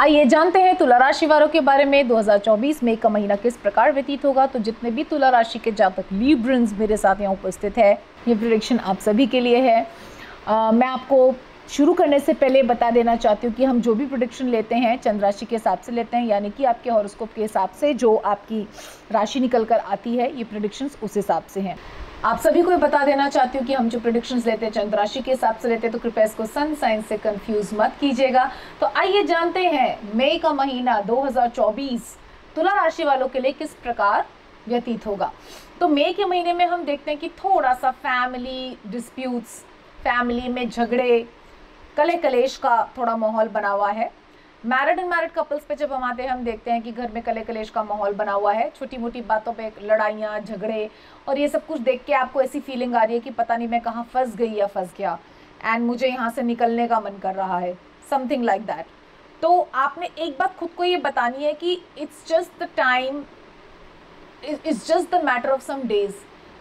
आइए जानते हैं तुला राशि वालों के बारे में। 2024 में का महीना किस प्रकार व्यतीत होगा। तो जितने भी तुला राशि के जातक लिब्रन्स मेरे साथ यहाँ उपस्थित है, ये प्रेडिक्शन आप सभी के लिए है। मैं आपको शुरू करने से पहले बता देना चाहती हूँ कि हम जो भी प्रेडिक्शन लेते हैं चंद्र राशि के हिसाब से लेते हैं, यानी कि आपके हॉरोस्कोप के हिसाब से जो आपकी राशि निकल कर आती है, ये प्रेडिक्शंस उस हिसाब से हैं। आप सभी को बता देना चाहती हूँ कि हम जो प्रेडिक्शंस लेते हैं चंद्र राशि के हिसाब से लेते हैं, तो कृपया इसको सन साइन से कंफ्यूज मत कीजिएगा। तो आइए जानते हैं मई का महीना 2024 तुला राशि वालों के लिए किस प्रकार व्यतीत होगा। तो मई के महीने में हम देखते हैं कि थोड़ा सा फैमिली डिस्प्यूट्स, फैमिली में झगड़े, कले कलेश का थोड़ा माहौल बना हुआ है। मैरिड एंड मैरिड कपल्स पे जब हम आते हैं, हम देखते हैं कि घर में कले कलेश का माहौल बना हुआ है। छोटी मोटी बातों पे लड़ाइयाँ, झगड़े और ये सब कुछ देख के आपको ऐसी फीलिंग आ रही है कि पता नहीं मैं कहाँ फंस गई या फंस गया एंड मुझे यहाँ से निकलने का मन कर रहा है, समथिंग लाइक दैट। तो आपने एक बात खुद को ये बतानी है कि it's just the time, it's just the matter of some days,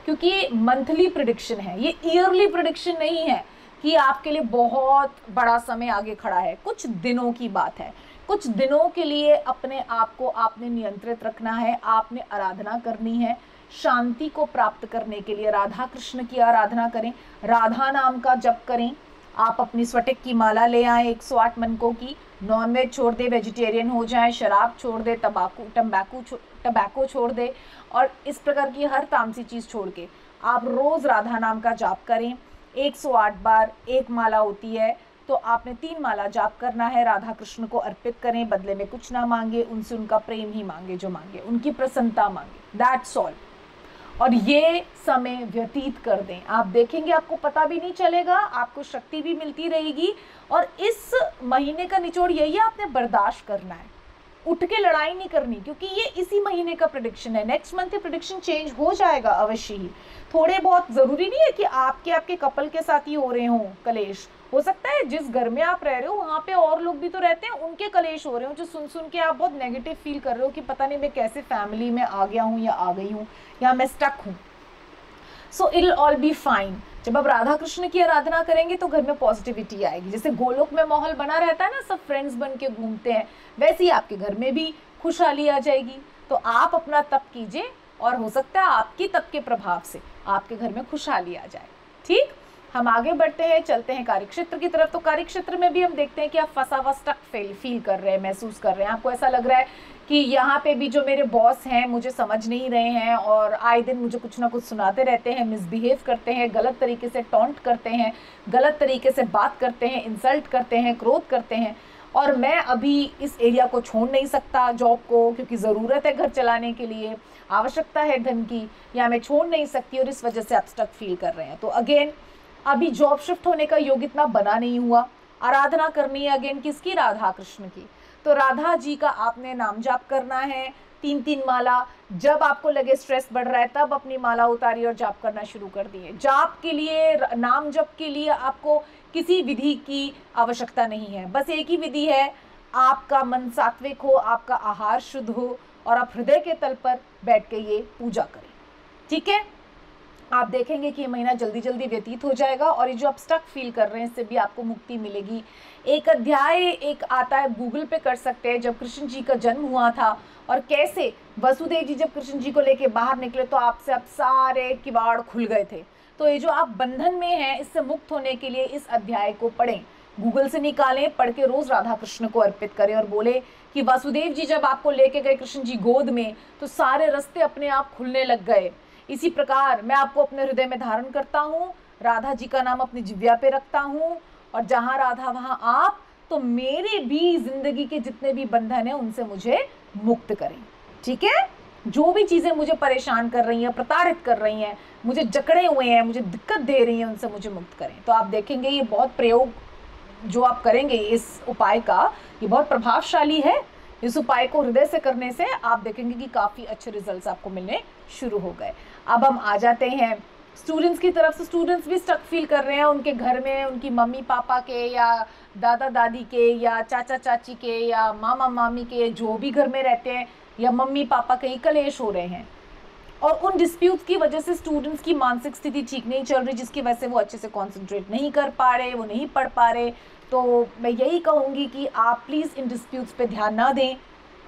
क्योंकि ये मंथली प्रेडिक्शन है, ये ईयरली प्रेडिक्शन नहीं है कि आपके लिए बहुत बड़ा समय आगे खड़ा है। कुछ दिनों की बात है। कुछ दिनों के लिए अपने आप को आपने नियंत्रित रखना है, आपने आराधना करनी है। शांति को प्राप्त करने के लिए राधा कृष्ण की आराधना करें, राधा नाम का जप करें। आप अपनी स्वटिक की माला ले आएँ 108 मनकों की, नॉनवेज छोड़ दे, वेजिटेरियन हो जाए, शराब छोड़ दे, टबैको छोड़ दे और इस प्रकार की हर तामसी चीज़ छोड़ के आप रोज़ राधा नाम का जाप करें 108 बार। एक माला होती है तो आपने 3 माला जाप करना है, राधा कृष्ण को अर्पित करें, बदले में कुछ ना मांगे, उनसे उनका प्रेम ही मांगे, जो मांगे उनकी प्रसन्नता मांगे, दैट्स ऑल। और ये समय व्यतीत कर दें, आप देखेंगे आपको पता भी नहीं चलेगा, आपको शक्ति भी मिलती रहेगी। और इस महीने का निचोड़ यही है, आपने बर्दाश्त करना है, उठ के लड़ाई नहीं करनी, क्योंकि ये इसी महीने का प्रेडिक्शन है। नेक्स्ट मंथ ये प्रेडिक्शन चेंज हो जाएगा अवश्य ही। थोड़े बहुत, ज़रूरी नहीं है कि आपके कपल के साथ ही हो रहे हों कलेश, हो सकता है जिस घर में आप रह रहे हो वहाँ पे और लोग भी तो रहते हैं, उनके कलेश हो रहे हो, जो सुन सुन के आप बहुत नेगेटिव फील कर रहे हो कि पता नहीं मैं कैसे फैमिली में आ गया हूँ या आ गई हूँ या मैं स्टक हूँ। So it will all be fine. जब आप राधा कृष्ण की आराधना करेंगे तो घर में पॉजिटिविटी आएगी। जैसे गोलोक में माहौल बना रहता है ना, सब फ्रेंड्स बन के घूमते हैं, वैसे ही आपके घर में भी खुशहाली आ जाएगी। तो आप अपना तप कीजिए और हो सकता है आपकी तप के प्रभाव से आपके घर में खुशहाली आ जाए। ठीक, हम आगे बढ़ते हैं, चलते हैं कार्यक्षेत्र की तरफ। तो कार्यक्षेत्र में भी हम देखते हैं कि आप फंसा हुआ स्टक फील कर रहे हैं, महसूस कर रहे हैं। आपको ऐसा लग रहा है कि यहाँ पे भी जो मेरे बॉस हैं मुझे समझ नहीं रहे हैं और आए दिन मुझे कुछ ना कुछ सुनाते रहते हैं, मिसबिहेव करते हैं, गलत तरीके से टॉन्ट करते हैं, गलत तरीके से बात करते हैं, इंसल्ट करते हैं, क्रोध करते हैं। और मैं अभी इस एरिया को छोड़ नहीं सकता, जॉब को, क्योंकि ज़रूरत है घर चलाने के लिए, आवश्यकता है धन की, या मैं छोड़ नहीं सकती और इस वजह से आप स्टक फील कर रहे हैं। तो अगेन अभी जॉब शिफ्ट होने का योग इतना बना नहीं हुआ। आराधना करनी है अगेन किसकी? राधा कृष्ण की। तो राधा जी का आपने नाम जाप करना है 3-3 माला। जब आपको लगे स्ट्रेस बढ़ रहा है तब अपनी माला उतारिए और जाप करना शुरू कर दिए। जाप के लिए, नाम जप के लिए आपको किसी विधि की आवश्यकता नहीं है, बस एक ही विधि है, आपका मन सात्विक हो, आपका आहार शुद्ध हो और आप हृदय के तल पर बैठ के ये पूजा करें। ठीक है, आप देखेंगे कि ये महीना जल्दी जल्दी व्यतीत हो जाएगा और ये जो आप स्टक फील कर रहे हैं इससे भी आपको मुक्ति मिलेगी। एक अध्याय एक आता है, गूगल पे कर सकते हैं, जब कृष्ण जी का जन्म हुआ था और कैसे वसुदेव जी जब कृष्ण जी को लेके बाहर निकले तो आपसे अब सारे किवाड़ खुल गए थे। तो ये जो आप बंधन में हैं, इससे मुक्त होने के लिए इस अध्याय को पढ़ें, गूगल से निकालें, पढ़ के रोज़ राधा कृष्ण को अर्पित करें और बोले कि वासुदेव जी जब आपको लेके गए कृष्ण जी गोद में तो सारे रास्ते अपने आप खुलने लग गए। इसी प्रकार मैं आपको अपने हृदय में धारण करता हूँ, राधा जी का नाम अपनी जिह्वा पे रखता हूँ और जहाँ राधा वहाँ आप, तो मेरे भी जिंदगी के जितने भी बंधन हैं उनसे मुझे मुक्त करें। ठीक है, जो भी चीज़ें मुझे परेशान कर रही हैं, प्रताड़ित कर रही हैं, मुझे जकड़े हुए हैं, मुझे दिक्कत दे रही हैं, उनसे मुझे मुक्त करें। तो आप देखेंगे ये बहुत प्रयोग जो आप करेंगे इस उपाय का, ये बहुत प्रभावशाली है। इस उपाय को हृदय से करने से आप देखेंगे कि काफ़ी अच्छे रिजल्ट्स आपको मिलने शुरू हो गए। अब हम आ जाते हैं स्टूडेंट्स की तरफ से। स्टूडेंट्स भी स्टक फील कर रहे हैं, उनके घर में उनकी मम्मी पापा के या दादा दादी के या चाचा चाची के या मामा मामी के, जो भी घर में रहते हैं, या मम्मी पापा के ही कलेश हो रहे हैं और उन डिस्प्यूट्स की वजह से स्टूडेंट्स की मानसिक स्थिति ठीक नहीं चल रही, जिसकी वजह से वो अच्छे से कॉन्सेंट्रेट नहीं कर पा रहे, वो नहीं पढ़ पा रहे, तो मैं यही कहूँगी कि आप प्लीज़ इन डिस्प्यूट्स पे ध्यान ना दें।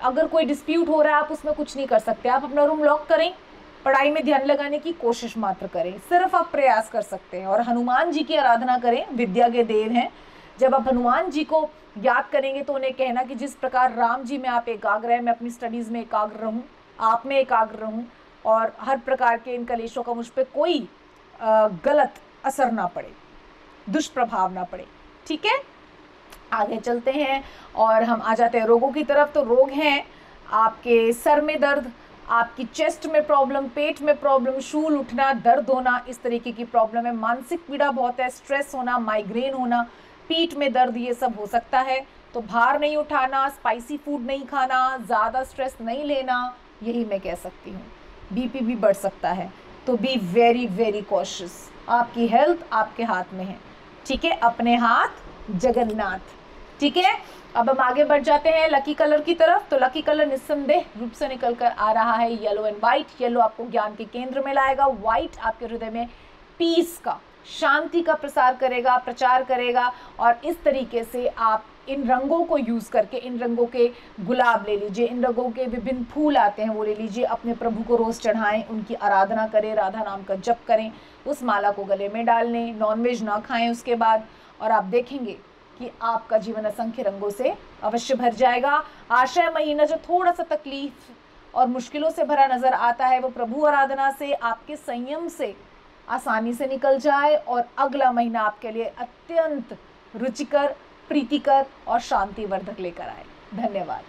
अगर कोई डिस्प्यूट हो रहा है, आप उसमें कुछ नहीं कर सकते, आप अपना रूम लॉक करें, पढ़ाई में ध्यान लगाने की कोशिश मात्र करें, सिर्फ आप प्रयास कर सकते हैं। और हनुमान जी की आराधना करें, विद्या के देव हैं। जब आप हनुमान जी को याद करेंगे तो उन्हें कहना कि जिस प्रकार राम जी में आप एकाग्र हैं, मैं अपनी स्टडीज़ में एकाग्र रहूँ, आप में एकाग्र रहूँ, और हर प्रकार के इन कलेशों का मुझ पर कोई गलत असर ना पड़े, दुष्प्रभाव ना पड़े। ठीक है, आगे चलते हैं और हम आ जाते हैं रोगों की तरफ। तो रोग हैं आपके सर में दर्द, आपकी चेस्ट में प्रॉब्लम, पेट में प्रॉब्लम, शूल उठना, दर्द होना, इस तरीके की प्रॉब्लम है। मानसिक पीड़ा बहुत है, स्ट्रेस होना, माइग्रेन होना, पीठ में दर्द, ये सब हो सकता है। तो भार नहीं उठाना, स्पाइसी फूड नहीं खाना, ज़्यादा स्ट्रेस नहीं लेना, यही मैं कह सकती हूँ। बीपी भी बढ़ सकता है, तो बी वेरी वेरी कॉशियस। आपकी हेल्थ आपके हाथ में है। ठीक है, अपने हाथ जगन्नाथ। ठीक है, अब हम आगे बढ़ जाते हैं लकी कलर की तरफ। तो लकी कलर निस्संदेह रूप से निकल कर आ रहा है येलो एंड वाइट। येलो आपको ज्ञान के केंद्र में लाएगा, वाइट आपके हृदय में पीस का, शांति का प्रसार करेगा, प्रचार करेगा। और इस तरीके से आप इन रंगों को यूज़ करके, इन रंगों के गुलाब ले लीजिए, इन रंगों के विभिन्न फूल आते हैं वो ले लीजिए, अपने प्रभु को रोज़ चढ़ाएं, उनकी आराधना करें, राधा नाम का जप करें, उस माला को गले में डाल लें, नॉनवेज ना खाएं उसके बाद, और आप देखेंगे कि आपका जीवन असंख्य रंगों से अवश्य भर जाएगा। आश्रय महीना जो थोड़ा सा तकलीफ और मुश्किलों से भरा नज़र आता है, वो प्रभु आराधना से, आपके संयम से आसानी से निकल जाए, और अगला महीना आपके लिए अत्यंत रुचिकर, प्रीतिकर और शांतिवर्धक लेकर आए। धन्यवाद।